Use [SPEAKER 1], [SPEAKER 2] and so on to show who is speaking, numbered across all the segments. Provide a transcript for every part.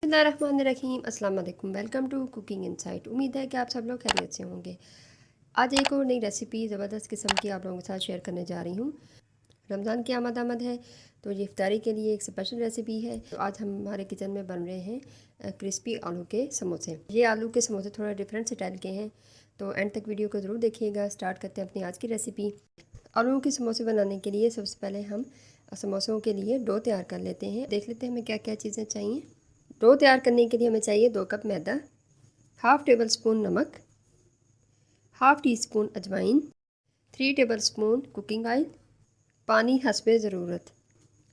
[SPEAKER 1] बिस्मिल्लाहिर्रहमानिर्रहीम, अस्सलाम वालेकुम। Welcome to cooking insight. उम्मीद है कि आप सब लोग खैरियत से होंगे। आज एक और नई रेसिपी ज़बरदस्त किस्म की आप लोगों के साथ शेयर करने जा रही हूँ। रमज़ान की आमद है तो ये इफ्तारी के लिए एक स्पेशल रेसिपी है। तो आज हमारे किचन में बन रहे हैं क्रिस्पी आलू के समोसे। ये आलू के समोसे थोड़ा डिफरेंट स्टाइल के हैं, तो एंड तक वीडियो को ज़रूर देखिएगा। स्टार्ट करते हैं अपनी आज की रेसिपी। आलू के समोसे बनाने के लिए सबसे पहले हम समोसों के लिए डो तैयार कर लेते हैं। देख लेते हैं हमें क्या क्या चीज़ें चाहिए। डो तैयार करने के लिए हमें चाहिए 2 कप मैदा, हाफ़ टेबल स्पून नमक, हाफ़ टी स्पून अजवाइन, 3 टेबल स्पून कुकिंग ऑयल, पानी हस्बे ज़रूरत।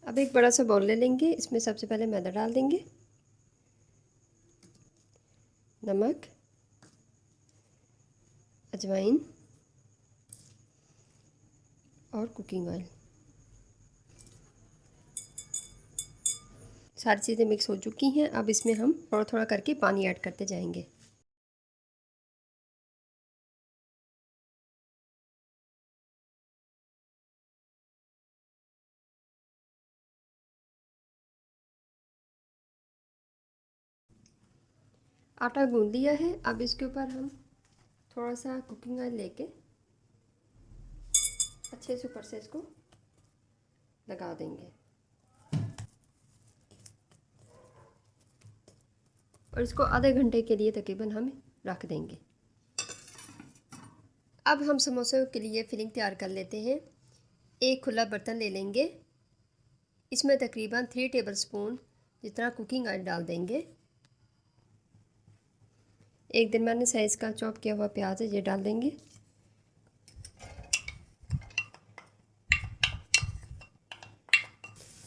[SPEAKER 1] अब एक बड़ा सा बाउल ले लेंगे, इसमें सबसे पहले मैदा डाल देंगे, नमक, अजवाइन और कुकिंग ऑयल। सारी चीज़ें मिक्स हो चुकी हैं। अब इसमें हम थोड़ा थोड़ा करके पानी ऐड करते जाएंगे। आटा गूंद लिया है। अब इसके ऊपर हम थोड़ा सा कुकिंग ऑयल लेके अच्छे से ऊपर से इसको लगा देंगे और इसको आधे घंटे के लिए तकरीबन हम रख देंगे। अब हम समोसे के लिए फिलिंग तैयार कर लेते हैं। एक खुला बर्तन ले लेंगे, इसमें तकरीबन 3 टेबल स्पून जितना कुकिंग ऑयल डाल देंगे। एक दरमियाने साइज़ का चॉप किया हुआ प्याज है, ये डाल देंगे।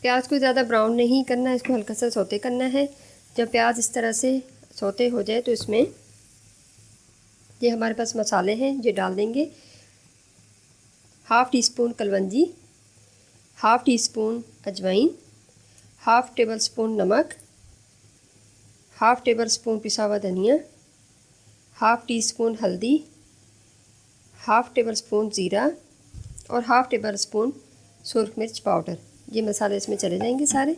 [SPEAKER 1] प्याज को ज़्यादा ब्राउन नहीं करना, इसको हल्का सा सौते करना है। जब प्याज इस तरह से सौते हो जाए तो इसमें ये हमारे पास मसाले हैं, ये डाल देंगे। Half tea spoon kalonji, half tea spoon अजवाइन, हाफ़ टेबल स्पून नमक, हाफ़ टेबल स्पून पिसा हुआ धनिया, हाफ़ टी स्पून हल्दी, हाफ़ टेबल स्पून ज़ीरा और हाफ़ टेबल स्पून सुरख मिर्च पाउडर। ये मसाले इसमें चले जाएंगे सारे।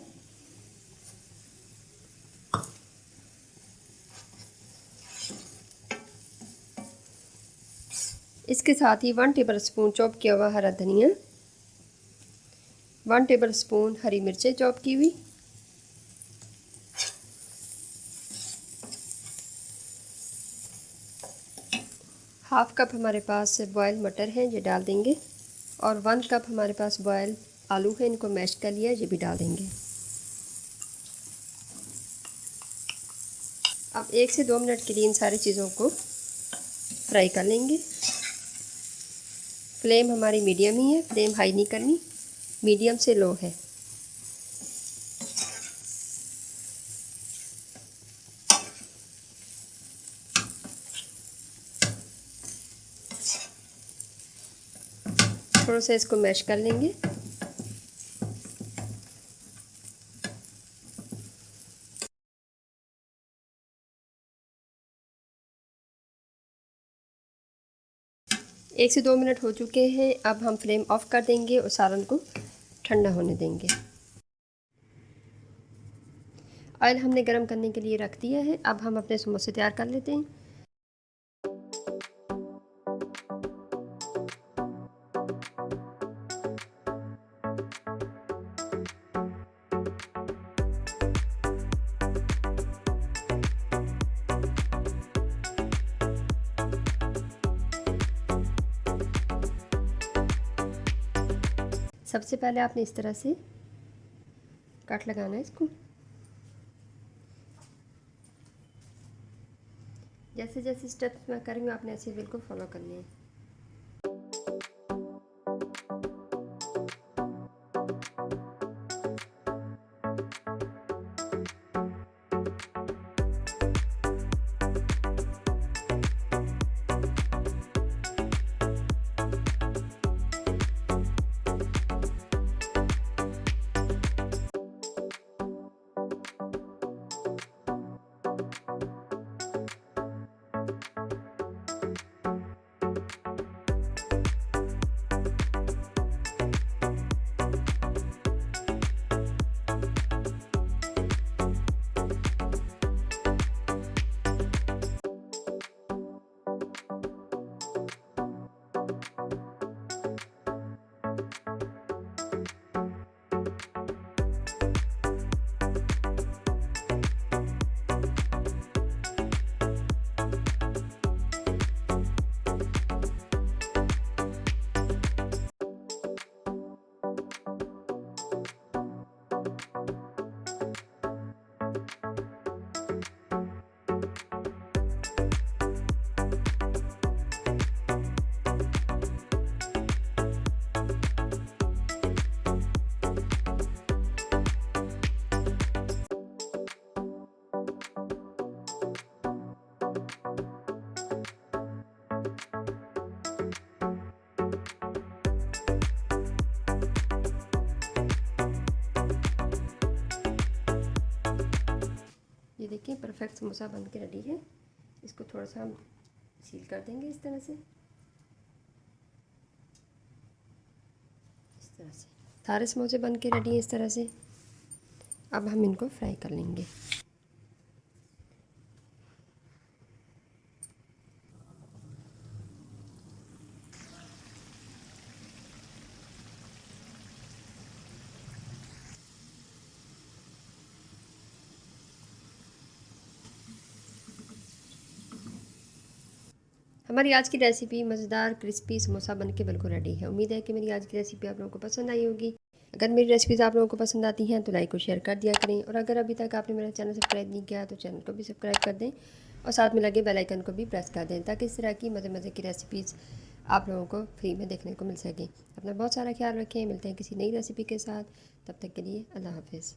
[SPEAKER 1] इसके साथ ही 1 टेबल स्पून चॉप किया हुआ हरा धनिया, 1 टेबल स्पून हरी मिर्चें चॉप की हुई, हाफ़ कप हमारे पास बॉयल मटर हैं, ये डाल देंगे और 1 कप हमारे पास बॉयल आलू है, इनको मैश कर लिया, ये भी डाल देंगे। अब 1 से 2 मिनट के लिए इन सारी चीज़ों को फ्राई कर लेंगे। फ्लेम हमारी मीडियम ही है, फ्लेम हाई नहीं करनी, मीडियम से लो है। थोड़ा सा इसको मैश कर लेंगे। एक से 2 मिनट हो चुके हैं। अब हम फ्लेम ऑफ कर देंगे और सालन को ठंडा होने देंगे। ऑयल हमने गर्म करने के लिए रख दिया है। अब हम अपने समोसे तैयार कर लेते हैं। सबसे पहले आपने इस तरह से कट लगाना है इसको। जैसे जैसे स्टेप्स मैं कर रही हूँ आपने ऐसे बिल्कुल फॉलो करने हैं। देखिए परफेक्ट समोसा बन के रेडी है। इसको थोड़ा सा हम सील कर देंगे इस तरह से। सारे समोसे बन के रेडी हैं इस तरह से। अब हम इनको फ्राई कर लेंगे। हमारी आज की रेसिपी मज़ेदार क्रिस्पी समोसा बन के बिल्कुल रेडी है। उम्मीद है कि मेरी आज की रेसिपी आप लोगों को पसंद आई होगी। अगर मेरी रेसिपीज़ आप लोगों को पसंद आती हैं तो लाइक और शेयर कर दिया करें, और अगर अभी तक आपने मेरा चैनल सब्सक्राइब नहीं किया तो चैनल को भी सब्सक्राइब कर दें और साथ में लगे बेल आइकन को भी प्रेस कर दें, ताकि इस तरह की मज़े मज़े की रेसिपीज़ आप लोगों को फ्री में देखने को मिल सके। अपना बहुत सारा ख्याल रखें। मिलते हैं किसी नई रेसिपी के साथ। तब तक के लिए अल्लाह हाफ़िज़।